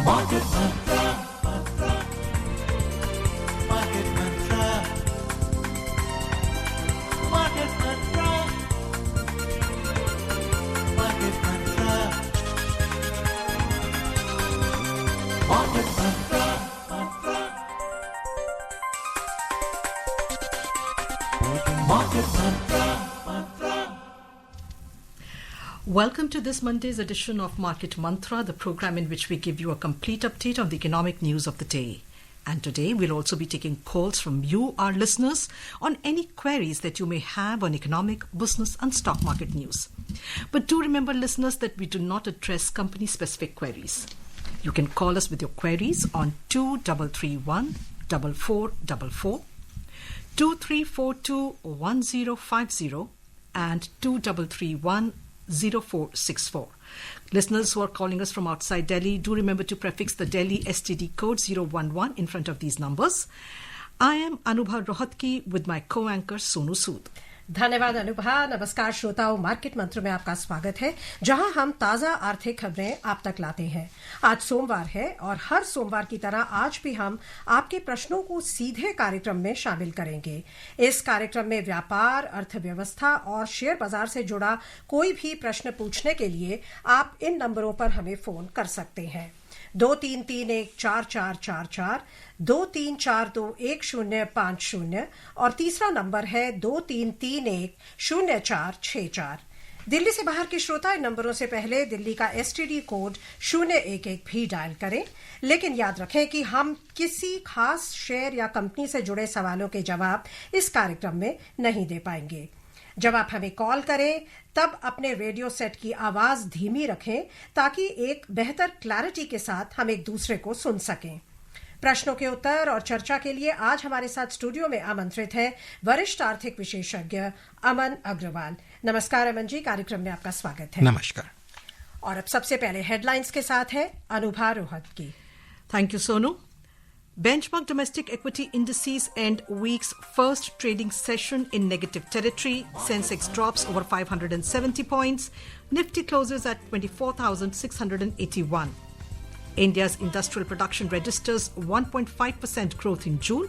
Market Mantra. Market Mantra. Market Mantra. Market Mantra. Market Mantra. Market Mantra. Welcome to this Monday's edition of Market Mantra, the program in which we give you a complete update on the economic news of the day. And today we'll also be taking calls from you, our listeners, on any queries that you may have on economic, business and stock market news. But do remember, listeners, that we do not address company-specific queries. You can call us with your queries on 2331 4444, 2342-1050 and 2331 0464. Listeners who are calling us from outside Delhi, do remember to prefix the Delhi STD code 011 in front of these numbers. I am Anubha Rohatgi with my co-anchor Sonu Sood. धन्यवाद अनुभा। नमस्कार श्रोताओं, market मंत्र में आपका स्वागत है, जहां हम ताजा आर्थिक खबरें आप तक लाते हैं। आज सोमवार है और हर सोमवार की तरह आज भी हम आपके प्रश्नों को सीधे कार्यक्रम में शामिल करेंगे। इस कार्यक्रम में व्यापार, अर्थव्यवस्था और शेयर बाजार से जुड़ा कोई भी प्रश्न पूछने के लिए आप इन नंबरों पर हमें फोन कर सकते हैं। 23314444, 23421050 और तीसरा नंबर है 23310464। दिल्ली से बाहर के श्रोता इन नंबरों से पहले दिल्ली का एसटीडी कोड 011 भी डायल करें, लेकिन याद रखें कि हम किसी खास शेयर या कंपनी से जुड़े सवालों के जवाब इस कार्यक्रम में नहीं दे पाएंगे। जब आप हमें कॉल करें तब अपने रेडियो सेट की आवाज धीमी रखें ताकि एक बेहतर क्लैरिटी के साथ हम एक दूसरे को सुन सकें। प्रश्नों के उत्तर और चर्चा के लिए आज हमारे साथ स्टूडियो में आमंत्रित है वरिष्ठ आर्थिक विशेषज्ञ अमन अग्रवाल। नमस्कार अमन जी, कार्यक्रम में आपका स्वागत है। नमस्कार। और अब सबसे पहले हेडलाइंस के साथ है Anubha Rohatgi. Thank you, Sonu. Benchmark domestic equity indices end week's first trading session in negative territory. Sensex drops over 570 points. Nifty closes at 24,681. India's industrial production registers 1.5% growth in June.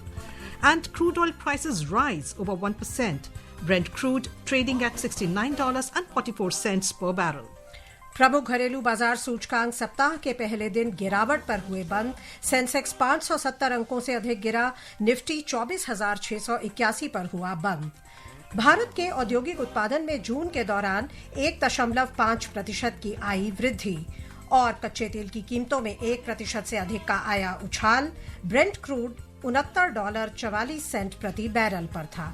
And crude oil prices rise over 1%. Brent crude trading at $69.44 per barrel. प्रमुख घरेलू बाजार सूचकांक सप्ताह के पहले दिन गिरावट पर हुए बंद। सेंसेक्स 570 अंकों से अधिक गिरा। निफ्टी 24,681 पर हुआ बंद। भारत के औद्योगिक उत्पादन में जून के दौरान 1.5% की आई वृद्धि और कच्चे तेल की कीमतों में 1% से अधिक का आया उछाल। ब्रेंट क्रूड $69.44 प्रति बैरल पर था।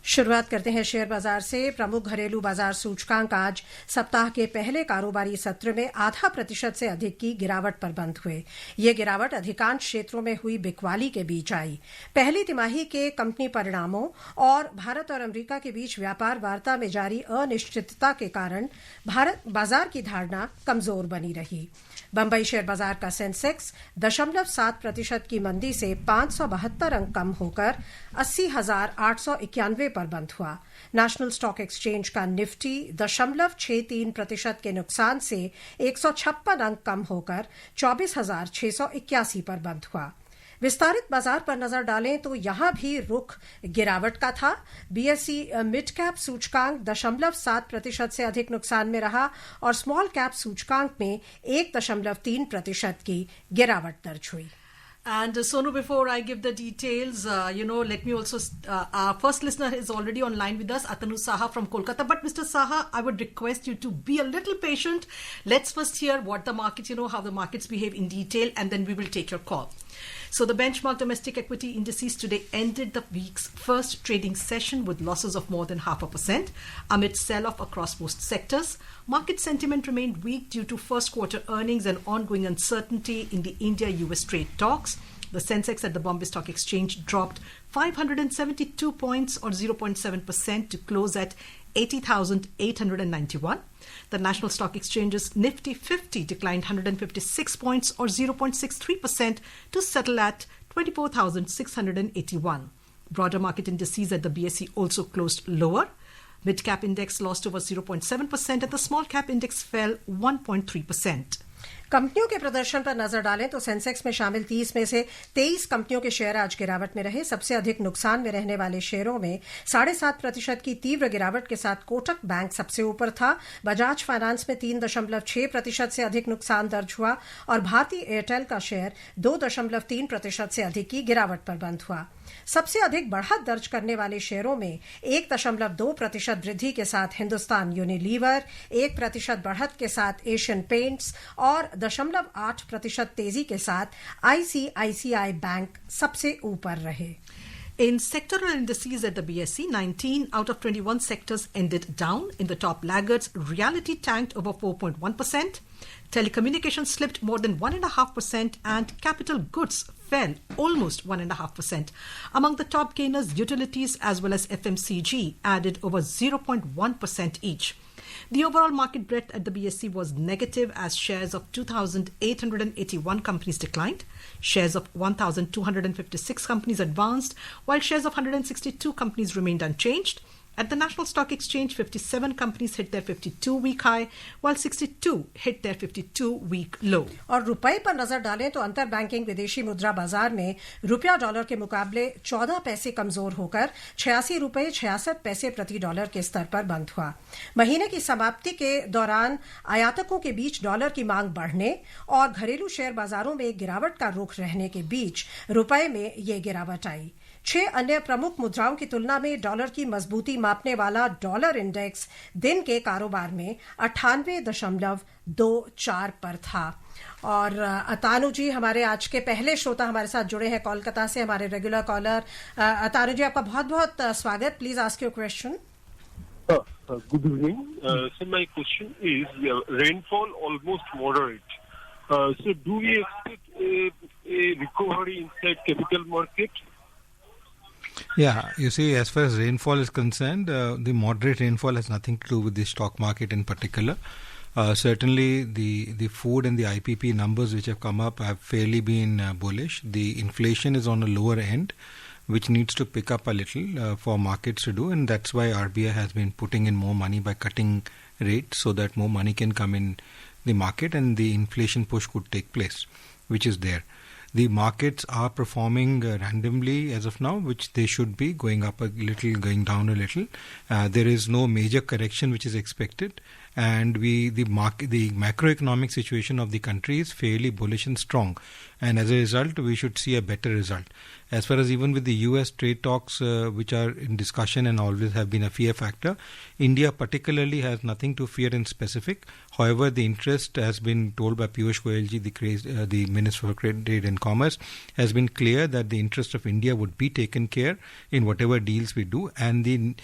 शुरुआत करते हैं शेयर बाजार से। प्रमुख घरेलू बाजार सूचकांक आज सप्ताह के पहले कारोबारी सत्र में 0.5% से अधिक की गिरावट पर बंद हुए। ये गिरावट अधिकांश क्षेत्रों में हुई बिकवाली के बीच आई। पहली तिमाही के कंपनी परिणामों और भारत और अमेरिका के बीच व्यापार वार्ता में जारी अनिश्चितता के कारण भारत बाजार की धारणा कमजोर बनी रही। बंबई शेयर बाजार का सेंसेक्स 0.7% की मंदी से 572 अंक कम होकर 80,891 पर बंद हुआ। नेशनल स्टॉक एक्सचेंज का निफ्टी 0.63% के नुकसान से 156 अंक कम होकर 24,681 पर बंद हुआ। विस्तारित बाजार पर नजर डालें तो यहां भी रुख गिरावट का था। बीएसई मिड कैप सूचकांक 0.7% से अधिक नुकसान में रहा और स्मॉल कैप सूचकांक में 1.3% की गिरावट दर्ज हुई। And Sonu, before I give the details, let me also, our first listener is already online with us, Atanu Saha from Kolkata. But Mr. Saha, I would request you to be a little patient. Let's first hear what the markets, how the markets behave in detail, and then we will take your call. So the benchmark domestic equity indices today ended the week's first trading session with losses of more than 0.5% amid sell-off across most sectors. Market sentiment remained weak due to first quarter earnings and ongoing uncertainty in the India-US trade talks. The Sensex at the Bombay Stock Exchange dropped 572 points or 0.7% to close at 80,891. The National Stock Exchange's Nifty 50 declined 156 points or 0.63% to settle at 24,681. Broader market indices at the BSE also closed lower. Mid-cap index lost over 0.7% and the small-cap index fell 1.3%. कंपनियों के प्रदर्शन पर नजर डालें तो Sensex में शामिल 30 में से 23 कंपनियों के शेयर आज गिरावट में रहे। सबसे अधिक नुकसान में रहने वाले शेयरों में 7.5% की तीव्र गिरावट के साथ कोटक बैंक सबसे ऊपर था। बजाज फाइनेंस में 3.6% से अधिक नुकसान दर्ज हुआ और भारतीय एयरटेल का शेयर 2.3% से अधिक की गिरावट पर बंद हुआ। सबसे अधिक बढ़त दर्ज करने वाले शेयरों में 1.2% वृद्धि के साथ हिंदुस्तान यूनिलीवर, 1% बढ़त के साथ एशियन पेंट्स और 0.8% तेजी के साथ आईसीआईसीआई बैंक सबसे ऊपर रहे। In sectoral indices at the BSE, 19 out of 21 sectors ended down. In the top laggards, realty tanked over 4.1%, telecommunications slipped more than 1.5%, and capital goods fell almost 1.5%. Among the top gainers, utilities as well as FMCG added over 0.1% each. The overall market breadth at the BSE was negative as shares of 2,881 companies declined. Shares of 1,256 companies advanced, while shares of 162 companies remained unchanged. At the National Stock Exchange, 57 companies hit their 52-week high, while 62 hit their 52-week low. और रुपए पर नजर डालें तो अंतर banking विदेशी मुद्रा बाजार में रुपया डॉलर के मुकाबले 14 पैसे कमजोर होकर 86 रुपये 66 पैसे प्रति डॉलर के स्तर पर बंद हुआ। महीने की समाप्ति के दौरान आयातकों के बीच डॉलर की मांग बढ़ने और घरेलू शेयर बाजारों में गिरावट का रुख रहने के बीच रुपए में ये गिरावट आई। 6 अन्य प्रमुख मुद्राओं की तुलना में डॉलर की मजबूती मापने वाला डॉलर इंडेक्स दिन के कारोबार में 98.24 पर था। और अतानु जी हमारे आज के पहले श्रोता हमारे साथ जुड़े हैं कोलकाता से, हमारे रेगुलर कॉलर। अतानु जी, आपका बहुत बहुत स्वागत। Please ask your question. Good evening. So my question is, rainfall almost moderate. So do we expect a recovery inside capital market? Yeah, you see, as far as rainfall is concerned, the moderate rainfall has nothing to do with the stock market in particular. Certainly, the food and the IPP numbers which have come up have fairly been bullish. The inflation is on a lower end, which needs to pick up a little for markets to do, and that's why RBI has been putting in more money by cutting rates so that more money can come in the market and the inflation push could take place, which is there. The markets are performing randomly as of now, which they should be, going up a little, going down a little. There is no major correction which is expected, and the macroeconomic situation of the country is fairly bullish and strong, and as a result we should see a better result. As far as even with the US trade talks which are in discussion and always have been a fear factor, India particularly has nothing to fear in specific. However, the interest has been told by Piyush Goyal ji, the Minister for Trade and Commerce, has been clear that the interest of India would be taken care in whatever deals we do, and the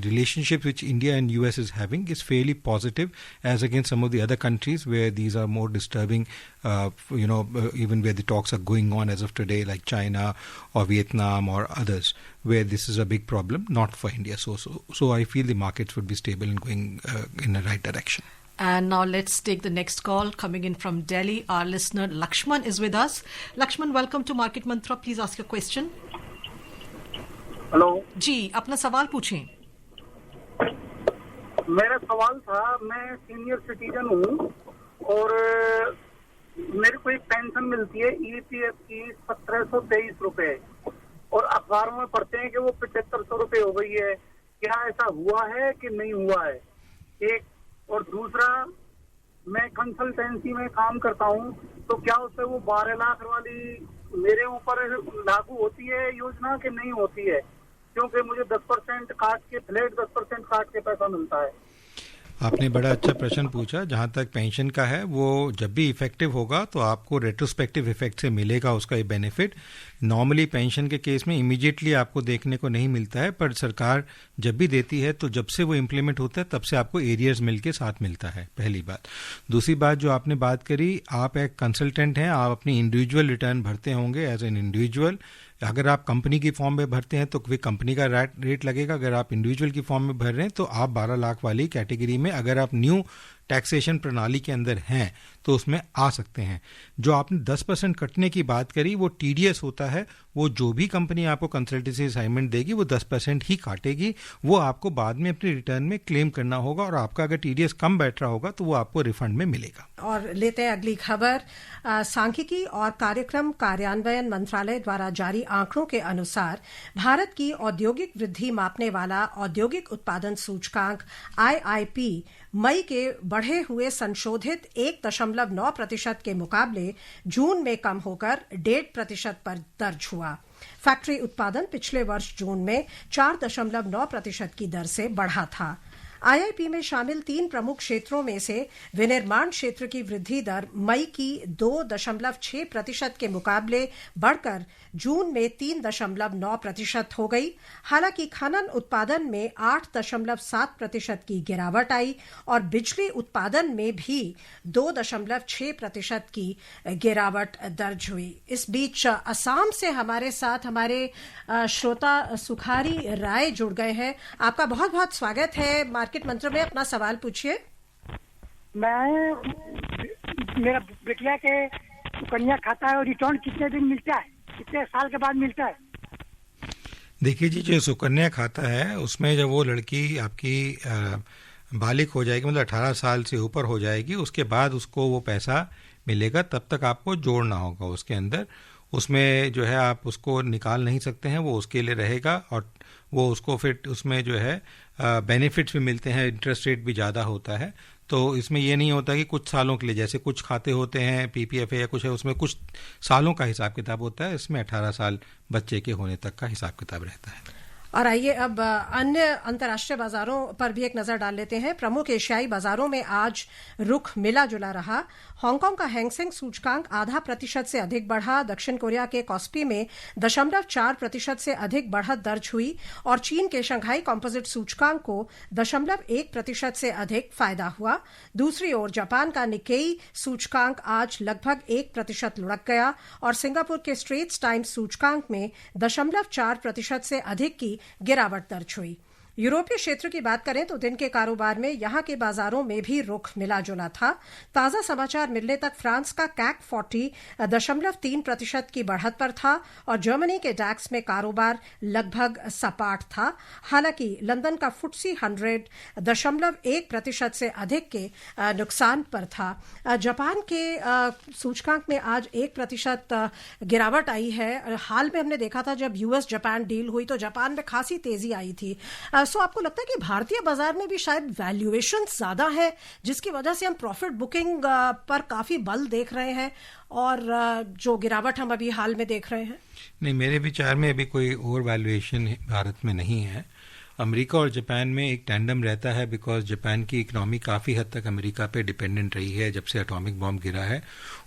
relationship which India and US is having is fairly positive as against some of the other countries where these are more disturbing, even where the talks are going on as of today, like China or Vietnam or others, where this is a big problem, not for India. So I feel the markets would be stable and going in the right direction. And now let's take the next call coming in from Delhi. Our listener Lakshman is with us. Lakshman, welcome to Market Mantra. Please ask your question. Hello जी, अपना सवाल पूछें। मेरा सवाल था, मैं senior citizen हूँ और मेरे को एक पेंशन मिलती है ईपीएफ की 1723 रुपए, और अखबारों में पढ़ते हैं कि वो 7500 रुपए हो गई है। क्या ऐसा हुआ है कि नहीं हुआ है? एक और दूसरा, मैं कंसल्टेंसी में काम करता हूँ, तो क्या उससे वो 12 लाख वाली मेरे ऊपर लागू होती है योजना कि नहीं होती है? क्योंकि मुझे 10% काट के, फ्लैट 10% काट के पैसा मिलता है। आपने बड़ा अच्छा प्रश्न पूछा। जहाँ तक पेंशन का है, वो जब भी इफेक्टिव होगा तो आपको रेट्रोस्पेक्टिव इफेक्ट से मिलेगा उसका ये बेनिफिट। नॉर्मली पेंशन के केस में इमीडिएटली आपको देखने को नहीं मिलता है, पर सरकार जब भी देती है तो जब से वो इम्प्लीमेंट होता है तब से आपको एरियर्स मिल के साथ मिलता है, पहली बात। दूसरी बात जो आपने बात करी, आप एक कंसल्टेंट हैं, आप अपनी इंडिविजुअल रिटर्न भरते होंगे एज एन इंडिविजुअल। अगर आप कंपनी की फॉर्म में भरते हैं तो वे कंपनी का रेट लगेगा। अगर आप इंडिविजुअल की फॉर्म में भर रहे हैं तो आप 12 लाख वाली कैटेगरी में, अगर आप न्यू टैक्सेशन प्रणाली के अंदर हैं तो उसमें आ सकते हैं। जो आपने 10% कटने की बात करी वो TDS होता है, वो जो भी कंपनी आपको कंसल्टेंसी असाइनमेंट देगी वो 10% ही काटेगी, वो आपको बाद में अपने रिटर्न में क्लेम करना होगा, और आपका अगर TDS कम बैठ रहा होगा तो वो आपको रिफंड में मिलेगा। और लेते हैं अगली खबर। सांख्यिकी और कार्यक्रम कार्यान्वयन मंत्रालय द्वारा जारी आंकड़ों के अनुसार भारत की औद्योगिक वृद्धि मापने वाला औद्योगिक उत्पादन सूचकांक IIP मई के बढ़े हुए संशोधित 1.9% के मुकाबले जून में कम होकर 1.5% पर दर्ज हुआ। फैक्ट्री उत्पादन पिछले वर्ष जून में 4.9% की दर से बढ़ा था। IIP में शामिल 3 प्रमुख क्षेत्रों में से विनिर्माण क्षेत्र की वृद्धि दर मई की 2.6% के मुकाबले बढ़कर जून में 3.9% हो गई। हालांकि खनन उत्पादन में 8.7% की गिरावट आई और बिजली उत्पादन में भी 2.6% की गिरावट दर्ज हुई। इस बीच असम से हमारे साथ हमारे श्रोता सुखारी राय जुड़ गए हैं। आपका बहुत बहुत स्वागत है मार्केट मंत्र में। अपना सवाल पूछिए। मेरा बेटिया के सुकन्या खाता है और रिटर्न कितने दिन मिलता है, कितने साल के बाद मिलता है? देखिए जी, जो सुकन्या खाता है उसमें जब वो लड़की आपकी बालिग हो जाएगी, मतलब 18 साल से ऊपर हो जाएगी, उसके बाद उसको वो पैसा मिलेगा। तब तक आपको जोड़ना होगा उसके अंदर। उसमें जो है आप उसको निकाल नहीं सकते हैं, वो उसके लिए रहेगा, और वो उसको फिर उसमें जो है बेनिफिट्स भी मिलते हैं, इंटरेस्ट रेट भी ज़्यादा होता है। तो इसमें ये नहीं होता कि कुछ सालों के लिए, जैसे कुछ खाते होते हैं PPFA या कुछ है, उसमें कुछ सालों का हिसाब किताब होता है। इसमें 18 साल बच्चे के होने तक का हिसाब किताब रहता है। और आइए अब अन्य अंतर्राष्ट्रीय बाजारों पर भी एक नजर डाल लेते हैं। प्रमुख एशियाई बाजारों में आज रुख मिला जुला रहा। हांगकांग का हैंगसेंग सूचकांक 0.5% से अधिक बढ़ा। दक्षिण कोरिया के कॉस्पी में 0.4% से अधिक बढ़त दर्ज हुई और चीन के शंघाई कॉम्पोजिट सूचकांक को 0.1% से अधिक फायदा हुआ। दूसरी ओर जापान का निकेई सूचकांक आज लगभग 1% लुढ़क गया और सिंगापुर के स्ट्रेट्स टाइम्स सूचकांक में 0.4% से अधिक की गिरावट दर्ज हुई। यूरोपीय क्षेत्र की बात करें तो दिन के कारोबार में यहां के बाजारों में भी रुख मिला जुला था। ताजा समाचार मिलने तक फ्रांस का CAC 40 0.3% की बढ़त पर था और जर्मनी के डैक्स में कारोबार लगभग सपाट था। हालांकि लंदन का FTSE 100 0.1% से अधिक के नुकसान पर था। जापान के सूचकांक में आज 1% गिरावट आई है। हाल में हमने देखा था जब US जापान डील हुई तो जापान में खासी तेजी आई थी। सो आपको लगता है कि भारतीय बाजार में भी शायद वैल्यूएशन ज्यादा है जिसकी वजह से हम प्रॉफिट बुकिंग पर काफी बल देख रहे हैं और जो गिरावट हम अभी हाल में देख रहे हैं? नहीं, मेरे विचार में अभी कोई ओवर वैल्यूएशन भारत में नहीं है। अमेरिका और जापान में एक टैंडम रहता है, बिकॉज जापान की इकोनॉमी काफ़ी हद तक अमेरिका पे डिपेंडेंट रही है जब से एटॉमिक बॉम्ब गिरा है।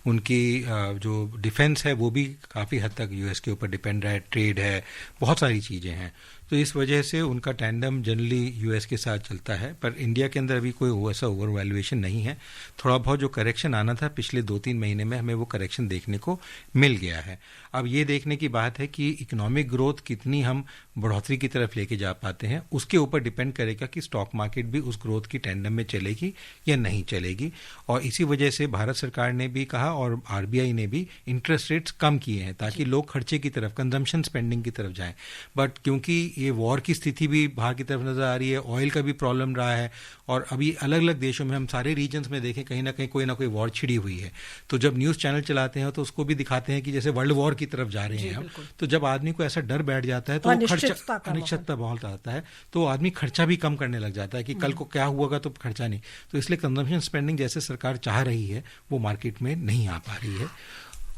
उनकी जो डिफेंस है वो भी काफ़ी हद तक US के ऊपर डिपेंड रहा है, ट्रेड है, बहुत सारी चीज़ें हैं। तो इस वजह से उनका टैंडम जनरली US के साथ चलता है। पर इंडिया के अंदर अभी कोई ऐसा ओवर वैल्यूएशन नहीं है। थोड़ा बहुत जो करेक्शन आना था पिछले 2-3 महीने में, हमें वो करेक्शन देखने को मिल गया है। अब ये देखने की बात है कि इकोनॉमिक ग्रोथ कितनी हम बढ़ोतरी की तरफ लेके जा पाते हैं, उसके ऊपर डिपेंड करेगा कि स्टॉक मार्केट भी उस ग्रोथ की टैंडम में चलेगी या नहीं चलेगी। और इसी वजह से भारत सरकार ने भी कहा और RBI ने भी इंटरेस्ट रेट्स कम किए हैं ताकि लोग खर्चे की तरफ, कंजम्पशन स्पेंडिंग की तरफ जाएं। बट क्योंकि ये वॉर की स्थिति भी बाहर की तरफ नजर आ रही है, ऑयल का भी प्रॉब्लम रहा है, और अभी अलग अलग देशों में हम सारे रीजन्स में देखें कहीं ना कहीं कोई ना कोई वॉर छिड़ी हुई है। तो जब न्यूज़ चैनल चलाते हैं तो उसको भी दिखाते हैं कि जैसे वर्ल्ड वॉर की तरफ जा रहे हैं हम। तो जब आदमी को ऐसा डर बैठ जाता है तो अनिश्चितता बहुत आता है, तो आदमी खर्चा भी कम करने लग जाता है कि कल को क्या हुआ तो खर्चा नहीं। तो इसलिए कंजम्पशन स्पेंडिंग जैसे सरकार चाह रही है वो मार्केट में नहीं आ पा रही है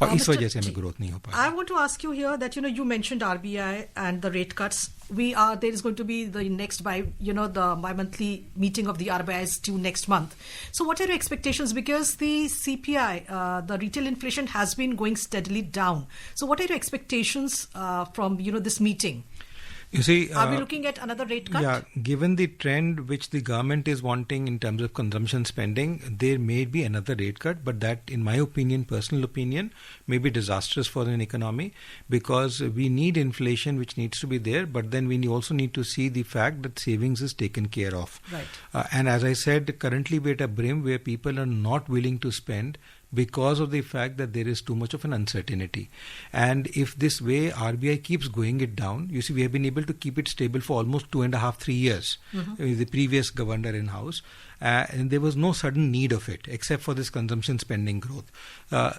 और इस वजह से हमें ग्रोथ नहीं हो पा रही। I want to ask you here that you mentioned RBI and the rate cuts. There is going to be the next the bi-monthly meeting of the RBI is due next month. So what are your expectations? Because the CPI, the retail inflation has been going steadily down. So what are your expectations from this meeting? You see, are we looking at another rate cut? Yeah, given the trend which the government is wanting in terms of consumption spending, there may be another rate cut, but that, in my opinion, personal opinion, may be disastrous for an economy because we need inflation which needs to be there, but then we also need to see the fact that savings is taken care of. Right. And as I said, currently we're at a brim where people are not willing to spend because of the fact that there is too much of an uncertainty. And if this way RBI keeps going it down, you see, we have been able to keep it stable for almost 2.5-3 years with the previous governor in house. And there was no sudden need of it except for this consumption spending growth.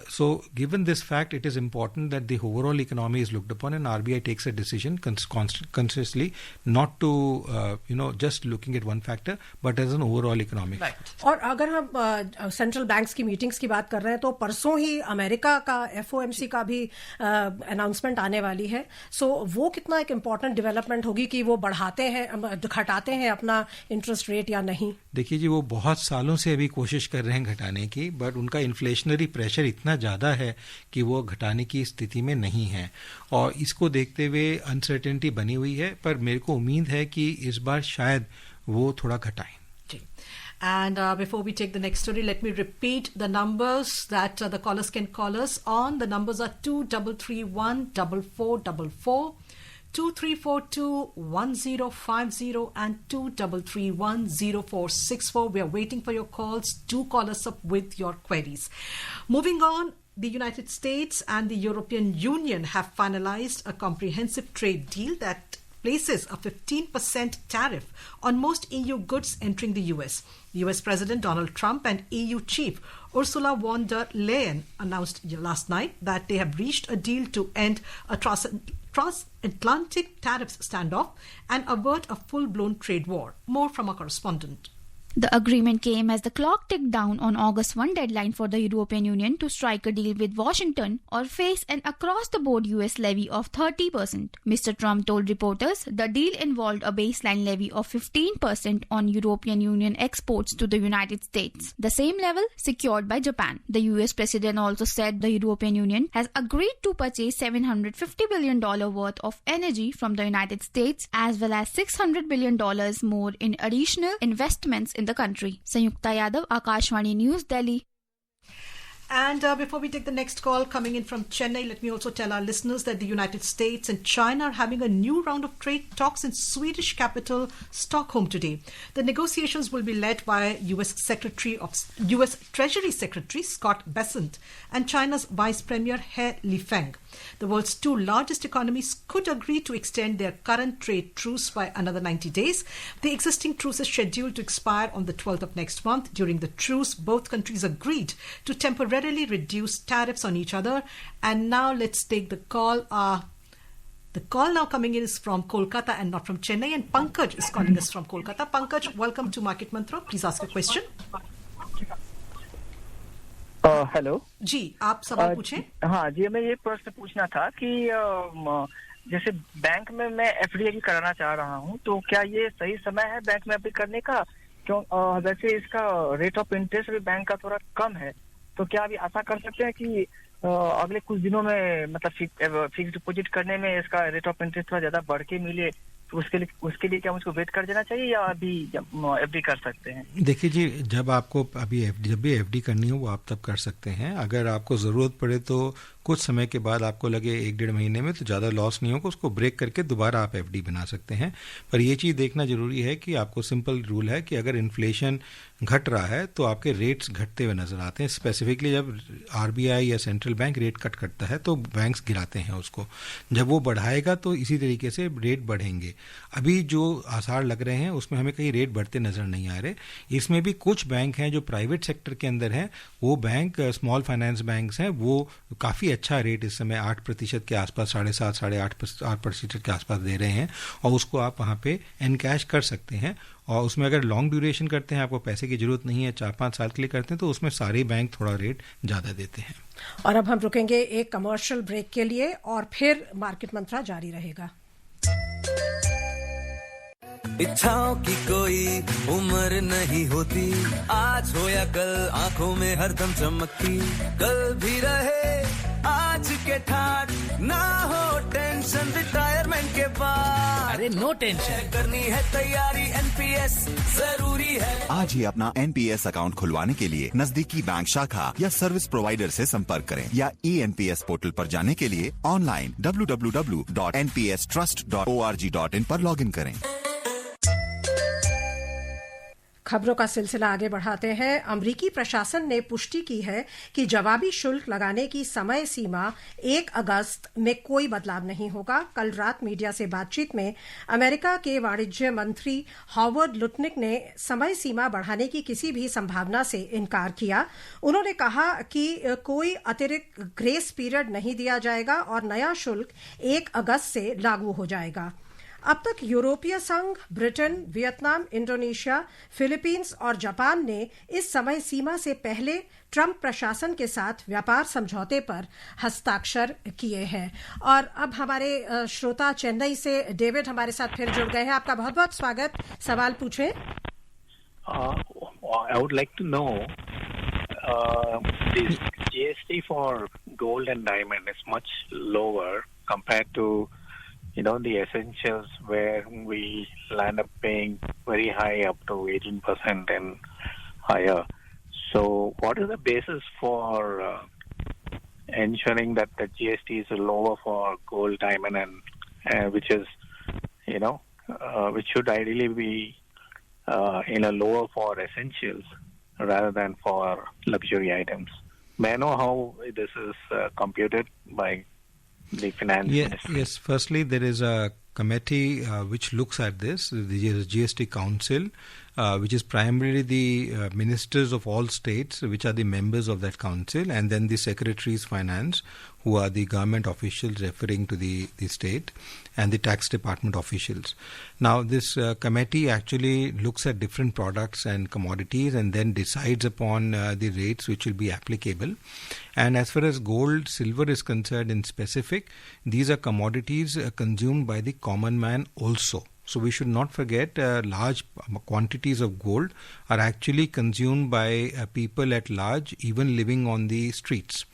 So given this fact, it is important that the overall economy is looked upon and RBI takes a decision consciously not to just looking at one factor but as an overall economic. Right. और अगर हम central banks की meetings की बात कर रहे हैं तो परसों ही अमेरिका का FOMC का भी अनाउंसमेंट आने वाली है. सो वो कितना एक इम्पॉर्टेंट डेवलपमेंट होगी कि वो बढ़ाते हैं घटाते हैं अपना इंटरेस्ट रेट या नहीं. देखिए जी, वो बहुत सालों से अभी कोशिश कर रहे हैं घटाने की, बट उनका इन्फ्लेशनरी प्रेशर इतना ज़्यादा है कि वो घटाने की स्थिति में नहीं है और इसको देखते हुए अनसर्टेनिटी बनी हुई है. पर मेरे को उम्मीद है कि इस बार शायद वो थोड़ा घटाएं. And before we take the next story, let me repeat the numbers that the callers can call us on. The numbers are 23314444, 23421050 and 23310464. We are waiting for your calls. Do call us up with your queries. Moving on, the United States and the European Union have finalized a comprehensive trade deal that places a 15% tariff on most EU goods entering the US. US President Donald Trump and EU Chief Ursula von der Leyen announced last night that they have reached a deal to end a transatlantic tariffs standoff and avert a full-blown trade war. More from our correspondent. The agreement came as the clock ticked down on August 1 deadline for the European Union to strike a deal with Washington or face an across-the-board US levy of 30%. Mr. Trump told reporters the deal involved a baseline levy of 15% on European Union exports to the United States, the same level secured by Japan. The US president also said the European Union has agreed to purchase $750 billion worth of energy from the United States as well as $600 billion more in additional investments in the country. Sanyukta Yadav, Akashvani News, Delhi. And before we take the next call coming in from Chennai, let me also tell our listeners that the United States and China are having a new round of trade talks in Swedish capital Stockholm today. The negotiations will be led by US Treasury Secretary Scott Bessent and China's Vice Premier He Lifeng. The world's two largest economies could agree to extend their current trade truce by another 90 days. The existing truce is scheduled to expire on the 12th of next month. During the truce, both countries agreed to temporarily reduce tariffs on each other. And now let's take the call. The call now coming in is from Kolkata and not from Chennai. And Pankaj is calling us from Kolkata. Pankaj, welcome to Market Mantra. Please ask a question. Hello जी, आप सवाल पूछें. हाँ जी, मैं ये प्रश्न पूछना था कि जैसे बैंक में मैं एफडी कराना चाह रहा हूँ, तो क्या ये सही समय है बैंक में एफडी करने का? क्यों वैसे इसका रेट ऑफ इंटरेस्ट भी बैंक का थोड़ा कम है, तो क्या अभी आशा कर सकते हैं कि अगले कुछ दिनों में मतलब फिक्स डिपॉजिट करने में इसका रेट ऑफ इंटरेस्ट थोड़ा ज्यादा बढ़ के मिले, तो उसके लिए क्या मुझको वेट कर देना चाहिए या अभी एफडी कर सकते हैं? देखिए जी, जब भी एफडी करनी हो वो आप तब कर सकते हैं. अगर आपको ज़रूरत पड़े तो कुछ समय के बाद आपको लगे 1-1.5 महीने में तो ज़्यादा लॉस नहीं होगा, उसको ब्रेक करके दोबारा आप एफडी बना सकते हैं. पर ये चीज़ देखना ज़रूरी है कि आपको सिंपल रूल है कि अगर इन्फ्लेशन घट रहा है तो आपके रेट्स घटते हुए नजर आते हैं. स्पेसिफिकली जब आरबीआई या सेंट्रल बैंक रेट कट करता है तो बैंक्स गिराते हैं उसको. जब वो बढ़ाएगा तो इसी तरीके से रेट बढ़ेंगे. अभी जो आसार लग रहे हैं उसमें हमें कहीं रेट बढ़ते नजर नहीं आ रहे. इसमें भी कुछ बैंक हैं जो प्राइवेट सेक्टर के अंदर हैं, वो बैंक स्मॉल फाइनेंस बैंक्स हैं, वो काफ़ी अच्छा रेट इस समय 8% के आसपास, 7.5-8% के आसपास दे रहे हैं और उसको आप वहाँ पे एनकैश कर सकते हैं. और उसमें अगर लॉन्ग ड्यूरेशन करते हैं, आपको पैसे की जरूरत नहीं है, 4-5 साल के लिए करते हैं, तो उसमें सारे बैंक थोड़ा रेट ज़्यादा देते हैं. और अब हम रुकेंगे एक कमर्शियल ब्रेक के लिए और फिर मार्केट मंत्रा जारी रहेगा. इच्छाओं की कोई उम्र नहीं होती, आज हो या कल आंखों में हरदम चमकती, कल भी रहे आज के ठाट, ना हो टेंशन रिटायरमेंट के बाद. अरे नो टेंशन, करनी है तैयारी, एनपीएस जरूरी है. आज ही अपना एनपीएस अकाउंट खुलवाने के लिए नजदीकी बैंक शाखा या सर्विस प्रोवाइडर से संपर्क करें या ईएनपीएस पोर्टल पर जाने के लिए ऑनलाइन www.npstrust.org.in पर लॉगिन करें. खबरों का सिलसिला आगे बढ़ाते हैं। अमरीकी प्रशासन ने पुष्टि की है कि जवाबी शुल्क लगाने की समय सीमा 1 अगस्त में कोई बदलाव नहीं होगा। कल रात मीडिया से बातचीत में अमेरिका के वाणिज्य मंत्री हॉवर्ड लुटनिक ने समय सीमा बढ़ाने की किसी भी संभावना से इनकार किया। उन्होंने कहा कि कोई अतिरिक्त ग्रेस पीरियड नहीं दिया जाएगा और नया शुल्क 1 अगस्त से लागू हो जाएगा। अब तक यूरोपीय संघ, ब्रिटेन, वियतनाम, इंडोनेशिया, फिलीपींस और जापान ने इस समय सीमा से पहले ट्रंप प्रशासन के साथ व्यापार समझौते पर हस्ताक्षर किए हैं। और अब हमारे श्रोता चेन्नई से डेविड हमारे साथ फिर जुड़ गए हैं। आपका बहुत बहुत स्वागत। सवाल पूछें। I would like to know the GST for gold and diamond is much lower compared to the essentials where we land up paying very high up to 18% and higher. So what is the basis for ensuring that the GST is lower for gold, diamond and which is, which should ideally be lower for essentials rather than for luxury items? May I know how this is computed by the finance ministry? Yes, firstly, there is a committee which looks at this, the GST Council, which is primarily the ministers of all states, which are the members of that council, and then the secretaries finance, who are the government officials referring to the state, and the tax department officials. Now, this committee actually looks at different products and commodities and then decides upon the rates which will be applicable. And as far as gold, silver is concerned in specific, these are commodities consumed by the common man also. So we should not forget large quantities of gold are actually consumed by people at large, even living on the streets.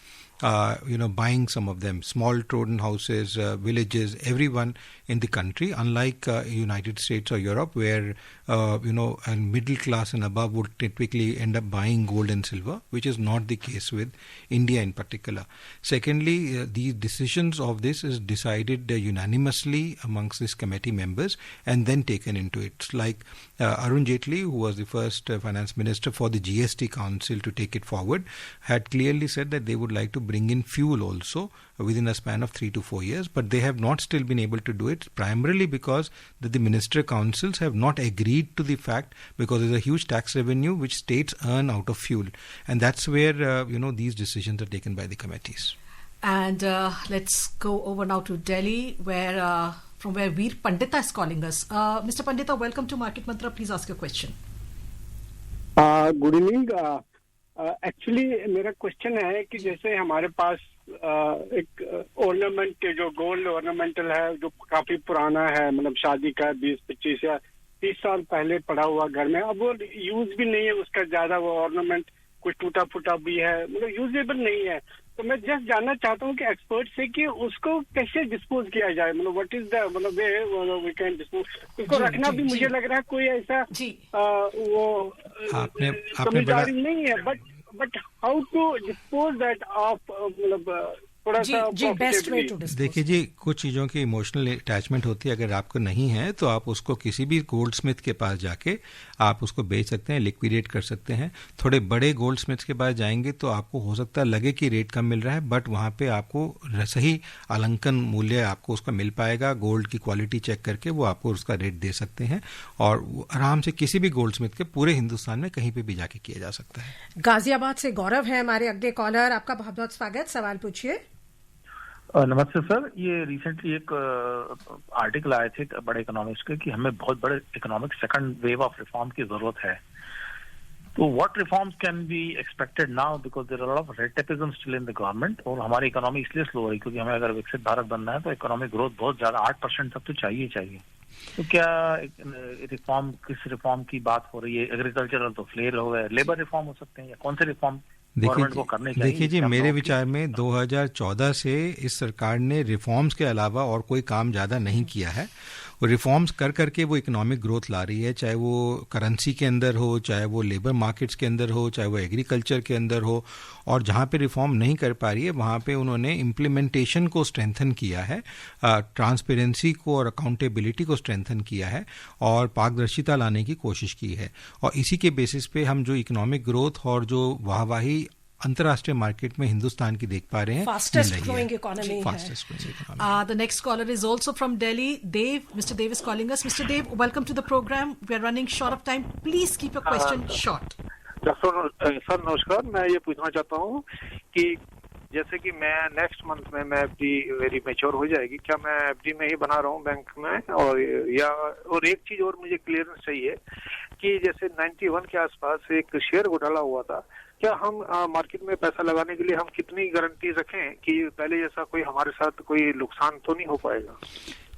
Buying some of them, small Trojan houses, villages, everyone in the country, unlike United States or Europe, where, a middle class and above would typically end up buying gold and silver, which is not the case with India in particular. Secondly, the decisions of this is decided unanimously amongst this committee members and then taken into it. It's like Arun Jaitley, who was the first finance minister for the GST Council to take it forward, had clearly said that they would like to bring in fuel also within a span of 3 to 4 years, but they have not still been able to do it, primarily because the minister councils have not agreed to the fact, because there's a huge tax revenue which states earn out of fuel, and that's where these decisions are taken by the committees. And let's go over now to Delhi, where from where Veer Pandita is calling us. Mr. Pandita, welcome to Market Mantra. Please ask your question. Good evening. Actually मेरा question है कि जैसे हमारे पास एक ornament जो gold ornamental है जो काफी पुराना है, मतलब शादी का 20-25 या 30 साल पहले पड़ा हुआ घर में, अब वो यूज भी नहीं है उसका ज्यादा, वो ऑर्नामेंट कुछ टूटा फूटा भी है, मतलब यूजेबल नहीं है। तो मैं जस्ट जानना चाहता हूँ कि एक्सपर्ट से कि उसको कैसे डिस्पोज किया जाए, मतलब what is the way we can dispose, उसको रखना भी मुझे लग रहा है कोई ऐसा वो समझदारी नहीं है, but how to dispose that of, मतलब थोड़ा सा बेस्ट वे टू डिस्पोज। देखिए जी, कुछ चीज़ों की इमोशनल अटैचमेंट होती है, अगर आपको नहीं है तो आप उसको किसी भी गोल्ड स्मिथ के पास जाके आप उसको बेच सकते हैं, लिक्विडेट कर सकते हैं। थोड़े बड़े गोल्ड स्मिथ के पास जाएंगे तो आपको हो सकता है लगे कि रेट कम मिल रहा है, बट वहाँ पे आपको सही अलंकन मूल्य आपको उसका मिल पाएगा। गोल्ड की क्वालिटी चेक करके वो आपको उसका रेट दे सकते हैं, और आराम से किसी भी गोल्ड स्मिथ के पूरे हिंदुस्तान में कहीं पर भी जाके किया जा सकता है। गाजियाबाद से गौरव है हमारे अगले कॉलर, आपका बहुत बहुत स्वागत। सवाल पूछिए। नमस्ते सर, ये रिसेंटली एक आर्टिकल आए थे बड़े इकोनॉमिस्ट के कि हमें बहुत बड़े economic second wave of reform की जरूरत है। तो what reforms can be expected now, because there are a lot of red tapism still in the government, और हमारी इकोनॉमी इसलिए स्लो है क्योंकि हमें अगर विकसित भारत बनना है तो इकोनॉमिक ग्रोथ बहुत ज्यादा 8% तक तो चाहिए। तो क्या रिफॉर्म, किस रिफॉर्म की बात हो रही है? एग्रीकल्चरल तो फ्लेयर हो गए, लेबर रिफॉर्म हो सकते हैं, या कौन से रिफॉर्म गवर्नमेंट को करने चाहिए? देखिए जी, मेरे विचार में 2014 से इस सरकार ने रिफॉर्म्स के अलावा और कोई काम ज़्यादा नहीं किया है। वो रिफॉर्म्स कर करके वो इकोनॉमिक ग्रोथ ला रही है, चाहे वो करेंसी के अंदर हो, चाहे वो लेबर मार्केट्स के अंदर हो, चाहे वो एग्रीकल्चर के अंदर हो। और जहाँ पे रिफॉर्म नहीं कर पा रही है वहाँ पे उन्होंने इम्प्लीमेंटेशन को स्ट्रेंथन किया है, ट्रांसपेरेंसी को और अकाउंटेबिलिटी को स्ट्रेंथन किया है और पारदर्शिता लाने की कोशिश की है। और इसी के बेसिस पे हम जो इकोनॉमिक ग्रोथ और जो वाहवाही अंतर्राष्ट्रीय मार्केट में हिंदुस्तान की देख पा रहे हैं, फास्टेस्ट ग्रोइंग इकोनॉमी है। The next caller is also from Delhi. Dave, Mr. Dave is calling us. Mr. Dave, welcome to the program. We are running short of time. Please keep your question short. Sir नमस्कार, मैं ये पूछना चाहता हूँ कि जैसे कि मैं नेक्स्ट मंथ में मैं एफडी मेरी मैच्योर हो जाएगी, क्या मैं एफडी में ही बना रहा हूँ बैंक में, और एक चीज और मुझे क्लियरेंस चाहिए कि जैसे 91 के आसपास एक शेयर घोटाला हुआ था, क्या हम मार्केट में पैसा लगाने के लिए हम कितनी गारंटी रखें कि पहले जैसा कोई हमारे साथ कोई नुकसान तो नहीं हो पाएगा?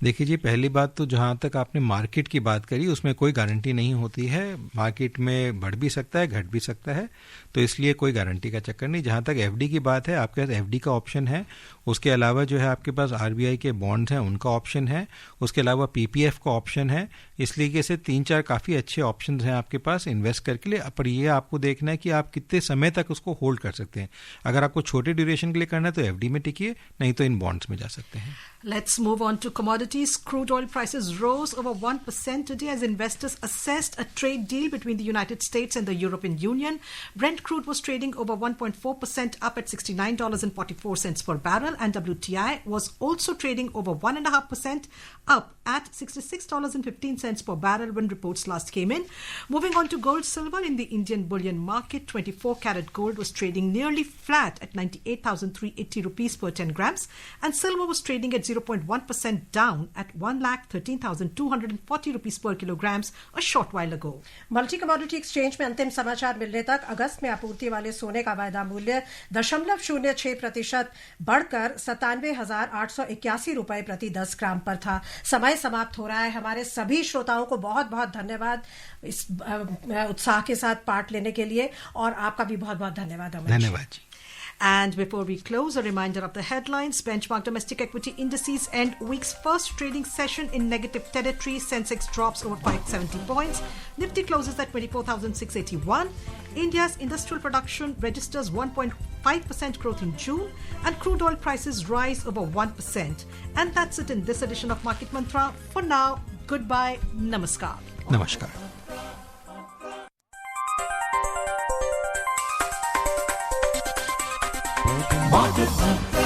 देखिए जी, पहली बात तो जहाँ तक आपने मार्केट की बात करी उसमें कोई गारंटी नहीं होती है। मार्केट में बढ़ भी सकता है, घट भी सकता है, तो इसलिए कोई गारंटी का चक्कर नहीं। जहाँ तक एफडी की बात है, आपके पास एफडी का ऑप्शन है, उसके अलावा जो है आपके पास आरबीआई के बॉन्ड्स हैं उनका ऑप्शन है, उसके अलावा पीपीएफ का ऑप्शन है। इस तरीके से 3-4 काफ़ी अच्छे ऑप्शन हैं आपके पास इन्वेस्ट करके लिए। पर ये आपको देखना है कि आप कितने समय तक उसको होल्ड कर सकते हैं। अगर आपको छोटे ड्यूरेशन के लिए करना है तो एफडी में टिकिए, नहीं तो इन बॉन्ड्स में जा सकते हैं। Let's move on to commodities. Crude oil prices rose over 1% today as investors assessed a trade deal between the United States and the European Union. Brent crude was trading over 1.4% up at $69.44 per barrel, and WTI was also trading over 1.5% up at $66.15 per barrel when reports last came in. Moving on to gold silver in the Indian bullion market, 24-karat gold was trading nearly flat at 98,380 rupees per 10 grams, and silver was trading at 0.1% down at 1,13,240 rupees per kilograms a short while ago. Multi commodity exchange में अंतिम समाचार मिलने तक अगस्त में आपूर्ति वाले सोने का वायदा मूल्य 0.06% बढ़कर 97,881 रुपए प्रति 10 ग्राम पर था। समय समाप्त हो रहा है। हमारे सभी श्रोताओं को बहुत बहुत धन्यवाद इस उत्साह के साथ पार्ट लेने के लिए, और आपका भी बहुत बहुत धन्यवाद। धन्यवाद जी। And before we close, a reminder of the headlines. Benchmark domestic equity indices end week's first trading session in negative territory. Sensex drops over 570 points. Nifty closes at 24,681. India's industrial production registers 1.5% growth in June, and crude oil prices rise over 1%. And that's it in this edition of Market Mantra. For now, goodbye. Namaskar. Namaskar. Market Mantra.